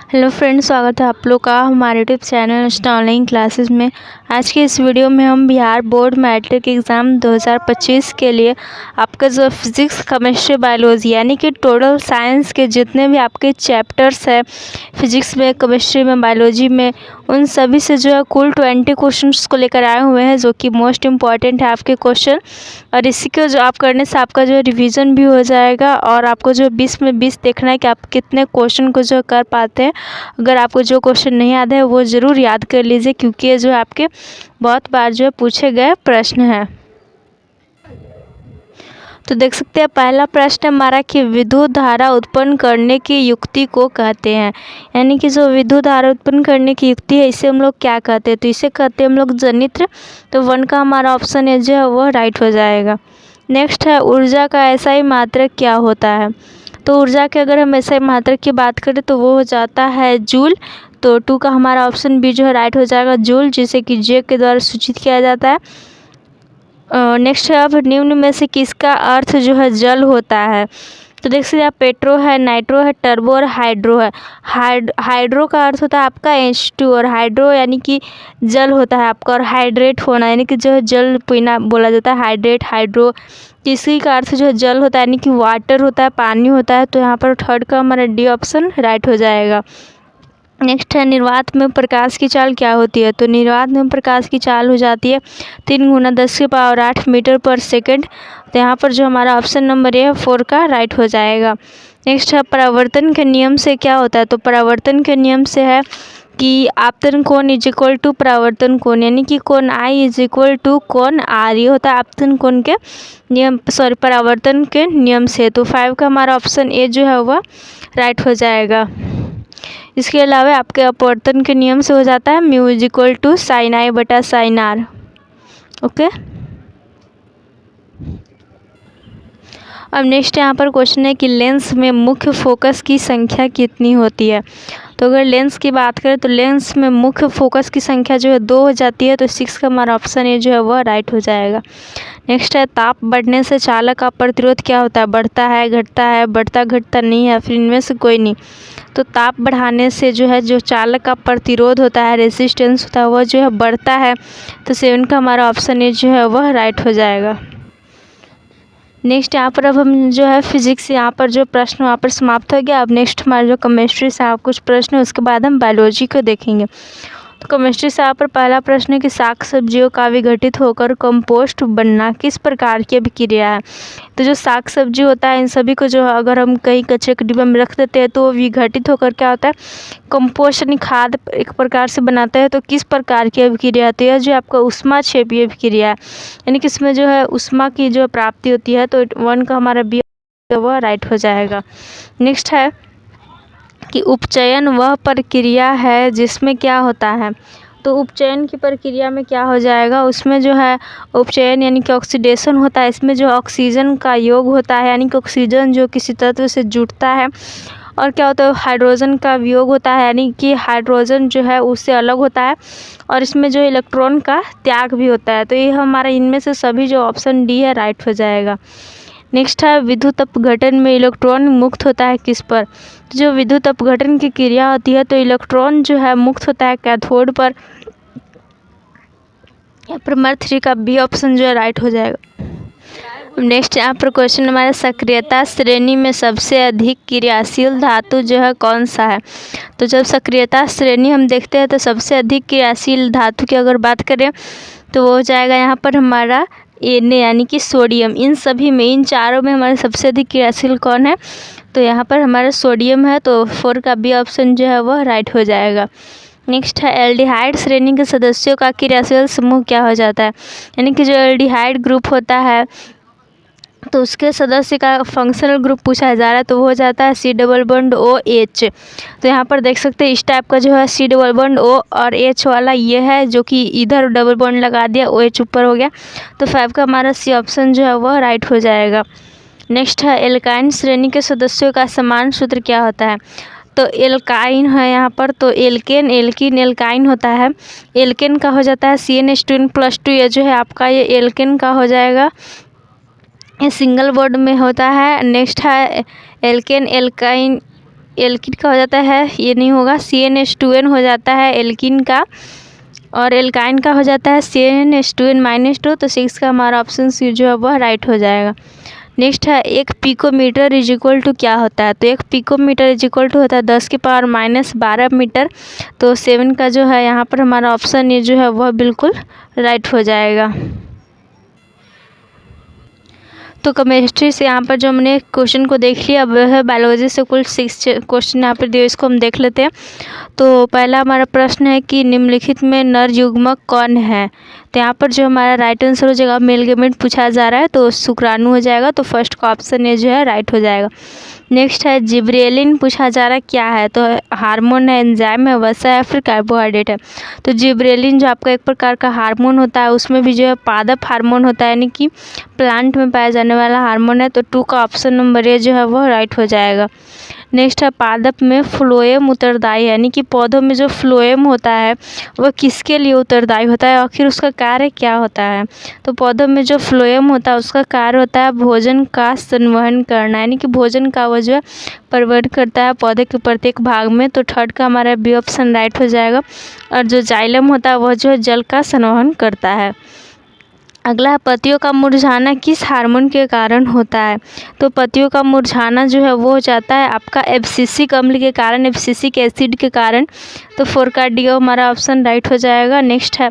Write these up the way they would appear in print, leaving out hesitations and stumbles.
Hello friends, स्वागत है आप लोग का हमारे यूट्यूब चैनल ऑनलाइन क्लासेस में। आज के इस वीडियो में हम बिहार बोर्ड मैट्रिक एग्ज़ाम 2025 के लिए आपका जो फिज़िक्स केमिस्ट्री बायोलॉजी यानी कि टोटल साइंस के जितने भी आपके चैप्टर्स हैं फिज़िक्स में, केमिस्ट्री में, बायोलॉजी में, उन सभी से जो है कुल 20 क्वेश्चंस को लेकर आए हुए हैं जो कि मोस्ट इम्पॉर्टेंट है आपके क्वेश्चन। और इसी को जो आप करने से आपका जो रिवीजन भी हो जाएगा और आपको जो 20 में 20 देखना है कि आप कितने क्वेश्चन को जो कर पाते हैं। अगर आपको जो क्वेश्चन नहीं याद है वो ज़रूर याद कर लीजिए, क्योंकि ये जो है आपके बहुत बार जो है पूछे गए प्रश्न हैं। तो देख सकते हैं पहला प्रश्न हमारा कि विद्युत धारा उत्पन्न करने की युक्ति को कहते हैं, यानी कि जो विद्युत धारा उत्पन्न करने की युक्ति है इसे हम लोग क्या कहते हैं, तो इसे कहते हैं हम लोग जनित्र। तो 1 का हमारा ऑप्शन है जो है वह राइट हो जाएगा। नेक्स्ट है ऊर्जा का ऐसा ही मात्रक क्या होता है। तो ऊर्जा के अगर हम ऐसे मात्रक की बात करें तो वो हो जाता है जूल। तो 2 का हमारा ऑप्शन बी जो है राइट हो जाएगा, जूल, जिसे कि जे के द्वारा सूचित किया जाता है। नेक्स्ट है अब निम्न में से किसका अर्थ जो है जल होता है। तो देख सकते हैं पेट्रो है, नाइट्रो है, टर्बो और हाइड्रो है। हाइड्रो का अर्थ होता है आपका H2 और हाइड्रो यानी कि जल होता है आपका, और हाइड्रेट होना यानी कि जो है जल पीना बोला जाता है, हाइड्रेट, हाइड्रो। किसी का अर्थ जो है जल होता है यानी कि वाटर होता है, पानी होता है। तो यहाँ पर 3rd का हमारा डी ऑप्शन राइट हो जाएगा। नेक्स्ट है निर्वात में प्रकाश की चाल क्या होती है। तो निर्वात में प्रकाश की चाल हो जाती है 3 × 10⁸ मीटर पर सेकंड। तो यहाँ पर जो हमारा ऑप्शन नंबर ए 4 का राइट हो जाएगा। नेक्स्ट है परावर्तन के नियम से क्या होता है। तो परावर्तन के नियम से है कि आपतन कोण इज इक्वल टू परावर्तन कोण, यानी कि कोण आई इज इक्वल टू कोण आर। ये होता है आपतन कोण के नियम, परावर्तन के नियम से। तो 5 का हमारा ऑप्शन ए जो है वह राइट हो जाएगा। इसके अलावा आपके अपवर्तन के नियम से हो जाता है mu is equal to sine i बटा साइन आर। ओके, अब नेक्स्ट यहाँ पर क्वेश्चन है कि लेंस में मुख्य फोकस की संख्या कितनी होती है। तो अगर लेंस की बात करें तो लेंस में मुख्य फोकस की संख्या जो है 2 हो जाती है। तो 6 का हमारा ऑप्शन ए जो है वह राइट हो जाएगा। नेक्स्ट है ताप बढ़ने से चालक का प्रतिरोध क्या होता है, बढ़ता है, घटता है, बढ़ता घटता नहीं है, फिर इनमें से कोई नहीं। तो ताप बढ़ाने से जो है जो चालक का प्रतिरोध होता है, रेसिस्टेंस होता है, वह जो है बढ़ता है। तो 7 का हमारा ऑप्शन ए जो है वह राइट हो जाएगा। नेक्स्ट यहाँ पर अब हम जो है फिजिक्स यहाँ पर जो प्रश्न वहाँ पर समाप्त हो गया। अब नेक्स्ट हमारा जो केमिस्ट्री से आप कुछ प्रश्न है उसके बाद हम बायोलॉजी को देखेंगे। तो केमिस्ट्री से यहाँ पर पहला प्रश्न है कि शाक सब्जियों का विघटित होकर कंपोस्ट बनना किस प्रकार की अभिक्रिया है। तो जो शाक सब्जी होता है इन सभी को जो है अगर हम कहीं कचरे के डिब्बे में रख देते हैं तो वो विघटित होकर क्या होता है, कंपोस्ट यानी खाद एक प्रकार से बनाता है। तो किस प्रकार की अभिक्रिया होती है, जो आपका उष्मा क्षेपीय अभिक्रिया है, यानी कि इसमें जो है उष्मा की जो प्राप्ति होती है। तो 1 का हमारा बी वह राइट हो जाएगा। नेक्स्ट है कि उपचयन वह प्रक्रिया है जिसमें क्या होता है। तो उपचयन की प्रक्रिया में क्या हो जाएगा, उसमें जो है उपचयन यानी कि ऑक्सीडेशन होता है। इसमें जो ऑक्सीजन का योग होता है यानी कि ऑक्सीजन जो किसी तत्व से जुड़ता है, और क्या होता है हाइड्रोजन का वियोग होता है यानी कि हाइड्रोजन जो है उससे अलग होता है, और इसमें जो इलेक्ट्रॉन का त्याग भी होता है। तो ये हमारा इनमें से सभी जो ऑप्शन डी है राइट हो जाएगा। नेक्स्ट है विद्युत अपघटन में इलेक्ट्रॉन मुक्त होता है किस पर। तो जो विद्युत अपघटन की क्रिया होती है तो इलेक्ट्रॉन जो है मुक्त होता है कैथोड पर। यहाँ पर नंबर 3 का बी ऑप्शन जो है राइट हो जाएगा। नेक्स्ट यहाँ पर क्वेश्चन हमारे सक्रियता श्रेणी में सबसे अधिक क्रियाशील धातु जो है कौन सा है। तो जब सक्रियता श्रेणी हम देखते हैं तो सबसे अधिक क्रियाशील धातु की अगर बात करें तो वो हो जाएगा यहाँ पर हमारा Na यानी कि सोडियम। इन सभी में, इन चारों में हमारे सबसे अधिक क्रियाशील कौन है, तो यहाँ पर हमारा सोडियम है। तो 4 का बी ऑप्शन जो है वह राइट हो जाएगा। नेक्स्ट है एल्डिहाइड श्रेणी के सदस्यों का क्रियाशील समूह क्या हो जाता है, यानी कि जो एल्डिहाइड ग्रुप होता है तो उसके सदस्य का फंक्शनल ग्रुप पूछा जा रहा है। तो वो हो जाता है C डबल बॉन्ड OH। तो यहाँ पर देख सकते हैं इस टाइप का जो है C डबल बॉन्ड O और H वाला ये है, जो कि इधर डबल बॉन्ड लगा दिया, OH ऊपर हो गया। तो 5 का हमारा C ऑप्शन जो है वह राइट हो जाएगा। नेक्स्ट है एल्काइन श्रेणी के सदस्यों का समान सूत्र क्या होता है। तो एल्काइन है यहाँ पर, तो एल्केन, एल्कीन, एल्काइन होता है। एल्केन का हो जाता है CnH2n+2। ये जो है आपका ये एल्केन का हो जाएगा, ये सिंगल बॉन्ड में होता है। नेक्स्ट है एल्केन, एल्काइन एल्किन का हो जाता है, ये नहीं होगा, CnH2n हो जाता है एल्किन का, और एल्काइन का हो जाता है CnH2n-2। तो 6 का हमारा ऑप्शन सी जो है वह राइट हो जाएगा। नेक्स्ट है, एक पिकोमीटर इज इक्वल टू क्या होता है? तो एक पिकोमीटर इज इक्वल टू होता है 10⁻⁻12 मीटर। तो 7 का जो है यहाँ पर हमारा ऑप्शन ये जो है वह बिल्कुल राइट हो जाएगा। तो केमिस्ट्री से यहाँ पर जो हमने क्वेश्चन को देख लिया, अब है बायोलॉजी से कुल 6 क्वेश्चन यहाँ पर दिए, इसको हम देख लेते हैं। तो पहला हमारा प्रश्न है कि निम्नलिखित में नर युग्मक कौन है? तो यहाँ पर जो हमारा राइट आंसर हो जाएगा, मेल गेमेट पूछा जा रहा है तो शुक्राणु हो जाएगा। तो फर्स्ट का ऑप्शन ये जो है राइट हो जाएगा। नेक्स्ट है, जिब्रेलिन पूछा जा रहा है क्या है? तो हार्मोन है, एंजाइम है, वसा है, फिर कार्बोहाइड्रेट है। तो जिब्रेलिन जो आपका एक प्रकार का हार्मोन होता है, उसमें भी जो है पादप हार्मोन होता है, यानी कि प्लांट में पाया जाने वाला हार्मोन है। तो 2 का ऑप्शन नंबर ए जो है वह राइट हो जाएगा। नेक्स्ट है, पादप में फ्लोएम उत्तरदायी है, यानी कि पौधों में जो फ्लोएम होता है वह किसके लिए उत्तरदायी होता है, आखिर उसका कार्य क्या होता है? तो पौधों में जो फ्लोएम होता है उसका कार्य होता है भोजन का संवहन करना, यानी कि भोजन का वह जो है परिवहन करता है पौधे के प्रत्येक भाग में। तो 3rd का हमारा बी ऑप्शन राइट हो जाएगा। और जो जाइलम होता है वह जो है जल का संवहन करता है। अगला है, पत्तियों का मुरझाना किस हार्मोन के कारण होता है? तो पत्तियों का मुरझाना जो है वो हो जाता है आपका एब्सिसिक अम्ल के कारण, एब्सिसिक एसिड के कारण। तो 4 का डी हमारा ऑप्शन राइट हो जाएगा। नेक्स्ट है,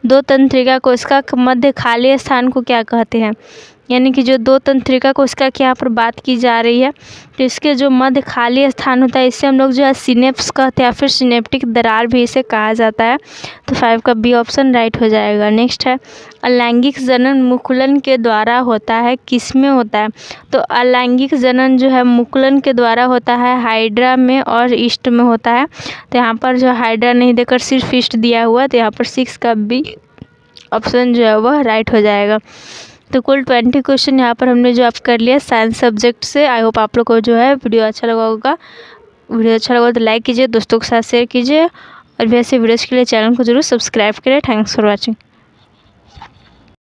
2 तंत्रिका कोशिका के मध्य खाली स्थान को क्या कहते हैं? यानी कि जो 2 तंत्रिका कोशिका की यहाँ पर बात की जा रही है, तो इसके जो मध्य खाली स्थान होता है इसे हम लोग जो है सिनेप्स कहते हैं, या फिर सिनेप्टिक दरार भी इसे कहा जाता है। तो 5 का बी ऑप्शन राइट हो जाएगा। नेक्स्ट है, अलैंगिक जनन मुकुलन के द्वारा होता है, किस में होता है? तो अलैंगिक जनन जो है मुकुलन के द्वारा होता है हाइड्रा में और ईस्ट में होता है। तो यहाँ पर जो हाइड्रा नहीं देकर सिर्फ ईस्ट दिया हुआ, तो यहाँ पर 6 का बी ऑप्शन जो है वह राइट हो जाएगा। तो कुल 20 क्वेश्चन यहाँ पर हमने जो आप कर लिया साइंस सब्जेक्ट से। आई होप आप लोग को जो है वीडियो अच्छा लगा होगा। वीडियो अच्छा लगा तो लाइक कीजिए, दोस्तों के साथ शेयर कीजिए, और भी ऐसे वीडियोज़ के लिए चैनल को जरूर सब्सक्राइब करें। Thanks for watching.